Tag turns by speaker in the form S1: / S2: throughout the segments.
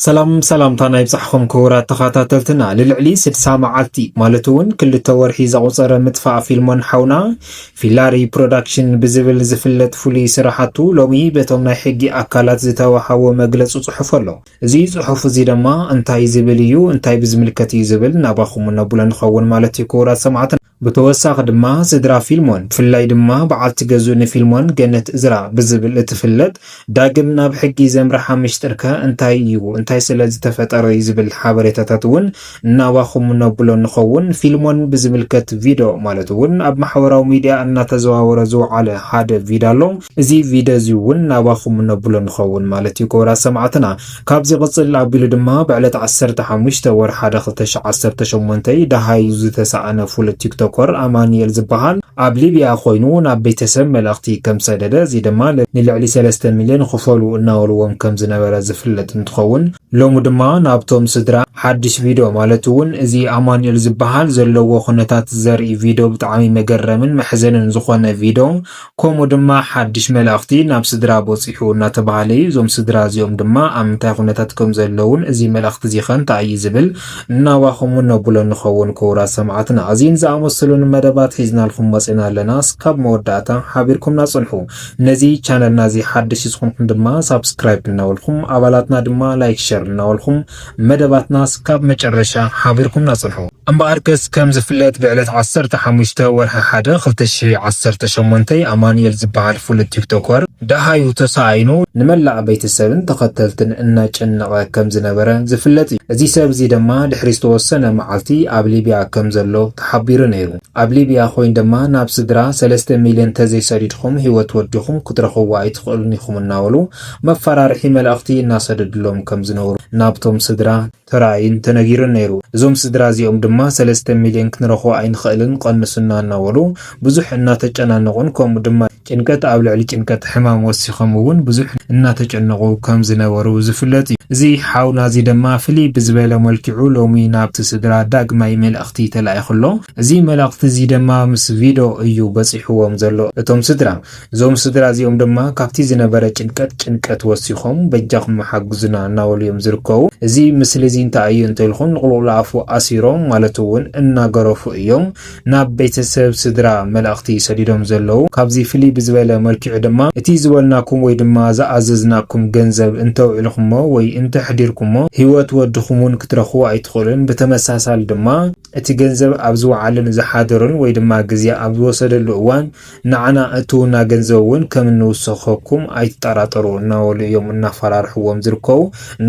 S1: ሰላምታ ናይ ብጻሕኹም ክቡራት ተኸታተልትና ልልዕሊ 60 መዓልቲ ማለት እውን ክልተ ወርሒ ዘቑፀረ ምጥፋእ ፊልሞን ሓውና ፊላሪ ፕሮዳክሽን ብዝብል ዝፍለጥ ፍሉይ ስራሓቱ ሎሚ በቶም ናይ ሕጊ ኣካላት ዝተዋሃቦ መግለፂ ጽሑፍ ኣሎ። እዚ ጽሑፍ እዚ ድማ እንታይ ዝብል እዩ እንታይ ብዝምልከት እዩ ዝብል ናባኹም ነብሎ ንኸውን ማለት እዩ ክቡራት ሰማዕትና። ብተወሳኺ ድማ ስድራ ፊልሞን ብፍላይ ድማ በዓልቲ ገዙ ንፊልሞን ገነት እዝራ ብዝብል እትፍለጥ ዳግም ናብ ሕጊ ዘምርሓ ምሽጥርከ እንታይ እዩ እንታይ ስለዚ ተፈጠረ ዝብል ሓበሬታታት እውን እናባኹም ነብሎ ንኸውን ፊልሞን ብዝምልከት ቪድዮ ማለት እውን ኣብ ማሕበራዊ ሚድያ እናተዘዋወረ ዝወዓለ ሓደ ቪድዮ ኣሎ። እዚ ቪድዮ እዚ እውን እናባኹም ነብሎ ንኸውን ማለት እዩ ክቡራት ሰማዕትና። ካብዚ ቅፅል ኣቢሉ ድማ ብዕለት 15 ወር 1 2018 ዳሃዩ ዝተሰኣነ ፍሉጥ ቲክቶከር ኣማኒኤል ዝበሃል ኣብ ሊብያ ኮይኑ ናብ ቤተሰብ መልእኽቲ ከም ሰደደ እዚ ድማ ንልዕሊ 3 ሚልዮን ክፈሉ እናወልዎም ከም ዝነበረ ዝፍለጥ እንትኸውን ሎሙ ድማ ናብቶም ስድራ ሓድሽ ቪድዮ ማለት እውን እዚ ኣማኒኤል ዝበሃል ዘለዎ ኩነታት ዘርኢ ቪድዮ ብጣዕሚ መገረምን መሕዘንን ዝኾነ ቪድዮ ከምኡ ድማ ሓድሽ መልእኽቲ ናብ ስድራ በፂሑ እናተባሃለ እዩ። እዞም ስድራ እዚኦም ድማ ኣብ ምንታይ ኩነታት ከም ዘለውን እዚ መልእኽቲ እዚ እንታይ እዩ ዝብል እናባኹም ነብሎ ንኸውን ክቡራት ሰማዕትና። እዚን ዝኣመሰሉን መደባት ሒዝናልኩም መፂና ኣለና። እስካብ መወዳእታ ሓቢርኩምና ጽንሑ። ነዚ ቻነልና እዚ ሓድሽ ዝኾንኩም ድማ ሳብስክራይብ እናበልኩም ኣባላትና ድማ ላይክ ሸር እናበልኩም መደባትና እስካብ መጨረሻ ሓቢርኩምና ጽንሑ። እምበኣርከስ ከም ዝፍለጥ ብዕለት 15 ወርሒ 1 2018 ኣማኒኤል ዝበሃል ፍሉጥ ቲክቶከር ዳሃዩ ተሳኢኑ ንመላእ ቤተሰብን ተኸተልትን እናጨነቐ ከም ዝነበረ ዝፍለጥ እዩ። እዚ ሰብ እዚ ድማ ድሕሪ ዝተወሰነ መዓልቲ ኣብ ሊብያ ከም ዘሎ ተሓቢሩ ነይሩ። ኣብ ሊብያ ኮይኑ ድማ ናብ ስድራ 3 ሚልዮን ተዘይሰዲድኩም ሂወት ወዲኹም ክትረኽቡ ኣይትኽእሉን ኢኹም እናበሉ መፈራርሒ መልእኽቲ እናሰደድሎም ከም ዝነበሩ ናብቶም ስድራ ተራእይን ተነጊሩ ነይሩ። እዞም ስድራ እዚኦም ድማ 3 ሚልዮን ክንረኽቦ ኣይንኽእልን ቀንሱና እናበሉ ብዙሕ እናተጨናነቑን ከምኡ ድማ ጭንቀት ኣብ ልዕሊ ጭንቀት ሕማም ወሲኾም እውን ብዙሕ እናተጨነቑ ከም ዝነበሩ ዝፍለጥ እዩ። እዚ ሓውና እዚ ድማ ፍልይ ብዝበለ መልክዑ ሎሚ ናብቲ ስድራ ዳግማይ መልእኽቲ ተላኢኹሎ። እዚ መልእኽቲ እዚ ድማ ምስ ቪድዮ እዩ በፂሕዎም ዘሎ እቶም ስድራ። እዞም ስድራ እዚኦም ድማ ካብቲ ዝነበረ ጭንቀት ወሲኾም በጃኹም ሓግዙና እናበሉ እዮም ዝርከቡ። እዚ ምስሊ እዚ እንታይ እዩ እንተኢልኩም ንቕልቁል ኣፉ ኣሲሮም ማለት እውን እናገረፉ እዮም ናብ ቤተሰብ ስድራ መልእኽቲ ሰዲዶም ዘለው። ካብዚ ፍልይ ብዝበለ መልክዑ ድማ እቲ ዝበልናኩም ወይ ድማ ዝኣዘዝናኩም ገንዘብ እንተውዒልኩሞ ወይ እንተሕዲርኩሞ ሂወት ወድኹምን ክትረኽቡ ኣይትኽእሉን። ብተመሳሳሊ ድማ እቲ ገንዘብ ኣብ ዝወዓልን ዝሓደሩን ወይ ድማ ግዜ ኣብ ዝወሰደሉ እዋን ንዓና እትውና ገንዘብ እውን ከም እንውሰኸኩም ኣይትጠራጠሩ እናበሉ እዮም እናፈራርሕዎም ዝርከቡ።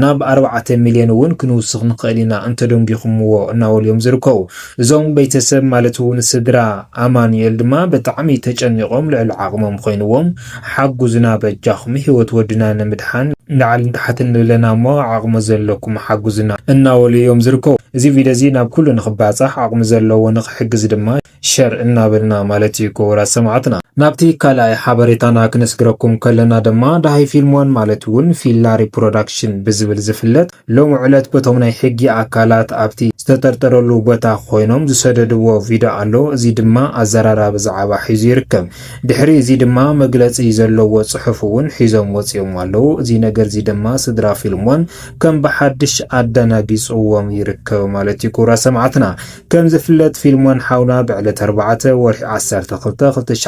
S1: ናብ 4 ሚልዮን እውን ክንውስኽ ንኽእል ኢና እንተደንጊኹምዎ እናበሉ እዮም ዝርከቡ። እዞም ቤተሰብ ማለት እውን ስድራ ኣማኒኤል ድማ ብጣዕሚ ተጨኒቖም ልዕሊ ዓቕሞም ኮይንዎም ሓጉዝና በጃኹም ሂወት ወድና ንምድሓን ላዕልን ታሕትን ንብለና እሞ ዓቕሚ ዘለኩም ሓጉዝና እናበሉ እዮም ዝርከቡ። እዚ ቪድዮ እዚ ናብ ኩሉ ንኽባፃሕ ዓቕሚ ዘለዎ ንኽሕግዝ ድማ ሸር እናበልና ማለት እዩ ክቡራት ሰማዕትና። ናብቲ ካልኣይ ሓበሬታና ክነስግረኩም ከለና ድማ ዳሃይ ፊልሞን ማለት እውን ፊላሪ ፕሮዳክሽን ብዝብል ዝፍለጥ ሎሚ ዕለት በቶም ናይ ሕጊ ኣካላት ኣብቲ ዝተጠርጠረሉ ቦታ ኮይኖም ዝሰደድዎ ቪድዮ ኣሎ። እዚ ድማ ኣዘራራ ብዛዕባ ሒዙ ይርከብ። ድሕሪ እዚ ድማ መግለፂ ዘለዎ ጽሑፍ እውን ሒዞም ወፂኦም ኣለዉ። እዚ ነገር እዚ ድማ ስድራ ፊልሞን ከም ብሓድሽ ኣደናጊፅዎም ይርከብ ማለት እዩ ክቡራት ሰማዕትና። ከም ዝፍለጥ ፊልሞን ሓውና ብዕለት 4 ወርሒ 12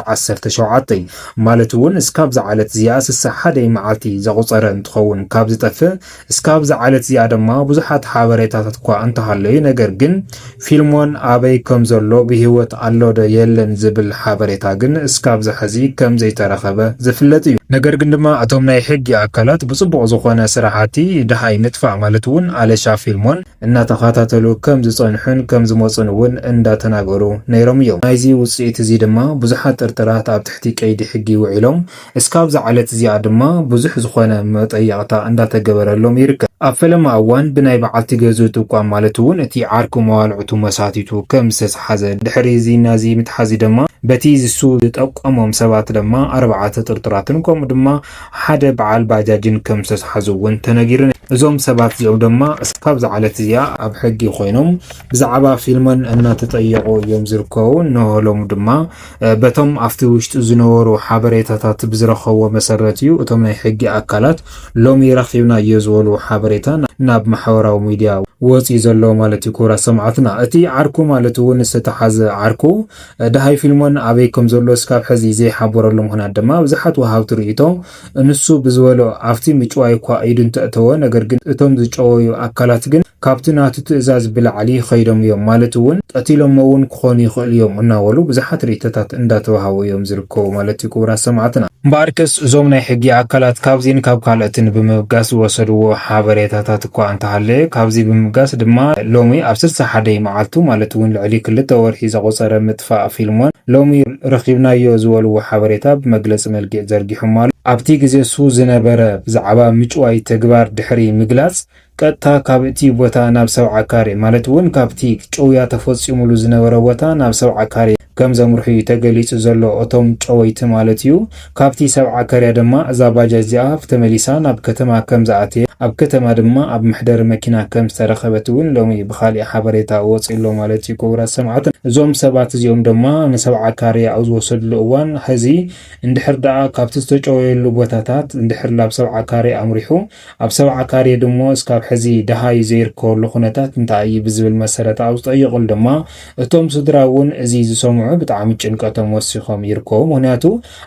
S1: 2017 ማለት እውን እስካብ ዝዓለት እዚኣ 61 መዓልቲ ዘቑፀረ እንትኸውን ካብ ዝጠፍእ እስካብ ዝዓለት እዚኣ ድማ ብዙሓት ሓበሬታታት እኳ እንተሃለዩ ነገር ግን ፊልሞን ኣበይ ከም ዘሎ ብሂወት ኣሎ ዶ የለን ዝብል ሓበሬታ ግን እስካብ ዝሕዚ ከም ዘይተረኸበ ዝፍለጥ እዩ። ነገር ግን ድማ እቶም ናይ ሕጊ ኣካላት ብጽቡቕ ዝኾነ ስራሕቲ ዳሃይ ምጥፋእ ማለት እውን ኣለሻ ፊልሞን እናተኸታተሉ ከም ዝጸንሑን ከም ዝመፁን እውን እንዳተናገሩ ነይሮም እዮም። ናይዚ ውፅኢት እዚ ድማ ብዙሓት ጥርጥራት ኣብ ትሕቲ ቀይዲ ሕጊ ውዒሎም እስካብ ዝዓለት እዚኣ ድማ ብዙሕ ዝኾነ መጠየቕታ እንዳተገበረሎም ይርከብ። ኣብ ፈለማ እዋን ብናይ በዓልቲ ገዙ ጥቋም ማለት እውን እቲ ዓርኩ መዋልዕቱ መሳቲቱ ከም ዝተሓዘ ድሕሪ እዚ ናዚ ምትሓዚ ድማ በቲ ዝሱ ዝጠቆሞም ሰባት ድማ 4 ጥርጥራትን ከምኡ ድማ ሓደ በዓል ባጃጅን ከም ዝተሓዙ እውን ተነጊሩ። እዞም ሰባት እዚኦም ድማ እስካብ ዝዓለት እዚኣ ኣብ ሕጊ ኮይኖም ብዛዕባ ፊልሞን እናተጠየቁ እዮም ዝርከቡ። ንህሎም ድማ በቶም ኣብቲ ውሽጢ ዝነበሩ ሓበሬታታት ብዝረኸቦ መሰረት እዩ እቶም ናይ ሕጊ ኣካላት ሎሚ ረኺብና እየ ዝበሉ ሓበሬታ ናብ ማሕበራዊ ሚድያ ወፂ ዘሎ ማለት እዩ ክቡራት ሰማዕትና እቲ ዓርኩ ማለት እውን ዝተሓዘ ዓርኩ ዳሃይ ፊልሞን ኣበይ ከም ዘሎ እስካብ ሕዚ ዘይሓበረሉ ምክንያት ድማ ብዙሓት ወሃብቲ ርእይቶ እንሱ ብዝበሎ ኣብቲ ምጭዋይ እኳ ኢዱ እንተእተወ ነገር ግን እቶም ዝጨወዩ ኣካላት ግን ካብቲ ናቱ ትእዛዝ ብላዕሊ ኸይዶም እዮም ማለት እውን ቀቲሎም እውን ክኾኑ ይኽእል እዮም እናበሉ ብዙሓት ርእይቶታት እንዳተዋሃቡ እዮም ዝርከቡ ማለት እዩ ክቡራት ሰማዕትና እምበኣርከስ እዞም ናይ ሕጊ ኣካላት ካብዚን ካብ ካልኦትን ብምብጋስ ዝወሰድዎ ሓበሬታታት እኳ እንተሃለየ ካብዚ ብምብጋስ ድማ ሎሚ ኣብ 61 መዓልቱ ማለት እውን ልዕሊ 2 ወርሒ ዘቆፀረ ምጥፋእ ፊልሞን ሎሚ ረኺብናዮ ዝበልዎ ሓበሬታ ብመግለፂ መልክዕ ዘርጊሖም ኣሎ ኣብቲ ግዜ እሱ ዝነበረ ብዛዕባ ምጭዋይ ተግባር ድሕሪ ምግላጽ ቀጥታ ካብ እቲ ቦታ ናብ ሰብዓ ካሬ ማለት እውን ካብቲ ጨውያ ተፈፂሙሉ ዝነበረ ቦታ ናብ ሰብዓ ካሬ ከም ዘምርሑ ተገሊጹ ዘሎ እቶም ጨወይቲ ማለት እዩ ካብቲ ሰብዓ ካሬ ድማ እዛ ባጃጅ እዚኣ ተመሊሳ ናብ ከተማ ከም ዝኣተየ ኣብ ከተማ ድማ ኣብ ምሕደር መኪና ከም ዝተረኸበት እውን ሎሚ ብኻሊእ ሓበሬታ ወፂሎ ማለት እዩ ክቡራት ሰማዕትና እዞም ሰባት እዚኦም ድማ ንሰብዓ ካሬ ኣብ ዝወሰድሉ እዋን ሕዚ እንድሕር ደኣ ካብቲ ዝተጨወየሉ ቦታታት እንድሕር ናብ ሰብዓ ካሬ ኣምሪሑ ኣብ ሰብዓ ካሬ ድሞ እስካብ ሕዚ ደሃይ ዘይርከበሉ ኩነታት እንታይ ብዝብል መሰረት ኣብ ዝጠይቁሉ ድማ እቶም ስድራ እውን እዚ ዝሰምዑ ብጣዕሚ ጭንቀቶም ወሲኾም ይርከቡ ምክንያቱ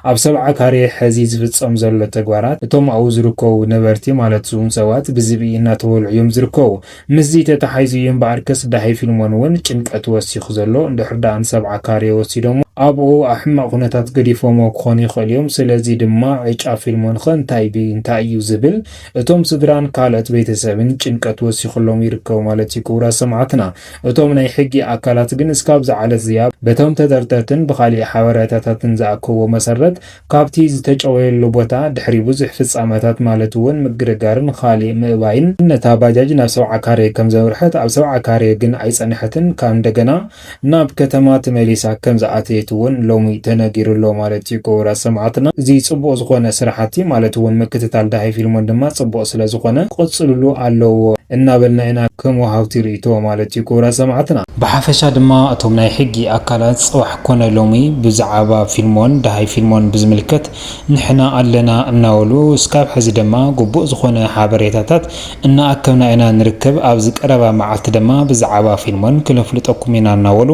S1: ኣብ ሰብዓ ካሬ ሕዚ ዝፍጸም ዘሎ ተግባራት እቶም ኣብኡ ዝርከቡ ነበርቲ ማለት እውን ሰባት ብዝብኢ እናተበልዑ እዮም ዝርከቡ ምዚ ተታሓይዙ እምበኣርከስ ዳሃይ ፊልሞን እውን ጭንቀት ወሲኹ ዘሎ እንድሕር ደኣ ሰብዓ ካሬ ወሲዶም ኣብኡ ኣሕማቕ ኩነታት ገዲፎሞ ክኾኑ ይኽእል እዮም ስለዚ ድማ ዕጫ ፊልሞን እንታይ እዩ ዝብል እቶም ስድራን ካልኦት ቤተሰብን ጭንቀት ወሲኹሎም ይርከቡ ማለት እዩ ክቡራት ሰማዕትና እቶም ናይ ሕጊ ኣካላት ግን እስካብ ዝዓለት እዚኣ በቶም ተጠርጠርትን ብኻሊእ ሓበሬታታትን ዝኣከቦ መሰረት ካብቲ ዝተጨወየሉ ቦታ ድሕሪ ብዙሕ ፍጻመታት ማለት እውን ምግርጋርን ካልእ ምእባይን ነታ ባጃጅ ናብ ሰብዓ ካሬ ከም ዘምርሐት ኣብ ሰብዓ ካሬ ግን ኣይጸንሐትን ካብ እንደገና ናብ ከተማ ተመሊሳ ከም ዝኣተየት እውን ሎሚ ተነጊሩሎ ማለት እዩ ክቡራት ሰማዕትና እዚ ጽቡቕ ዝኾነ ስራሕቲ ማለት እውን ምክትታል ዳሃይ ፊልሞን ድማ ጽቡቕ ስለ ዝኾነ ቆጽልሉ ኣለዎ እናበልና ኢና ከም ወሃብቲ ርእይቶ ማለት እዩ ክቡራት ሰማዕትና ብሓፈሻ ድማ እቶም ናይ ሕጊ ኣካላት ጽባሕ ኮነ ሎሚ ብዛዕባ ፊልሞን ዳሃይ ፊልሞን ብዝምልከት ንሕና ኣለና እናበሉ እስካብ ሕዚ ድማ ግቡእ ዝኾነ ሓበሬታታት እናኣከብና ኢና ንርከብ ኣብዚ ቀረባ መዓልቲ ድማ ብዛዕባ ፊልሞን ክነፍልጠኩም ኢና እናበሉ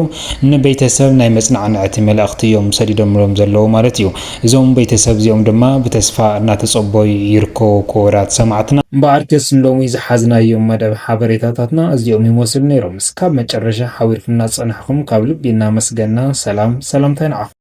S1: ንቤተሰብ ናይ መጽናዕቲ መልእኽቲ እዮም ሰዲዶምሎም ዘለዉ ማለት እዩ እዞም ቤተሰብ እዚኦም ድማ ብተስፋ እናተጸበዩ ይርከቡ ክቡራት ሰማዕትና እምበኣርከስ ሎሚ ዝሓዝናዮም መደብ ሓበሬታታትና እዚኦም ይመስሉ ነይሮም እስካብ መጨረሻ ሓቢርኩምና ጸንሕኩም ካብ ልቢ እናመስገና ሰላምታይ ንዓኹም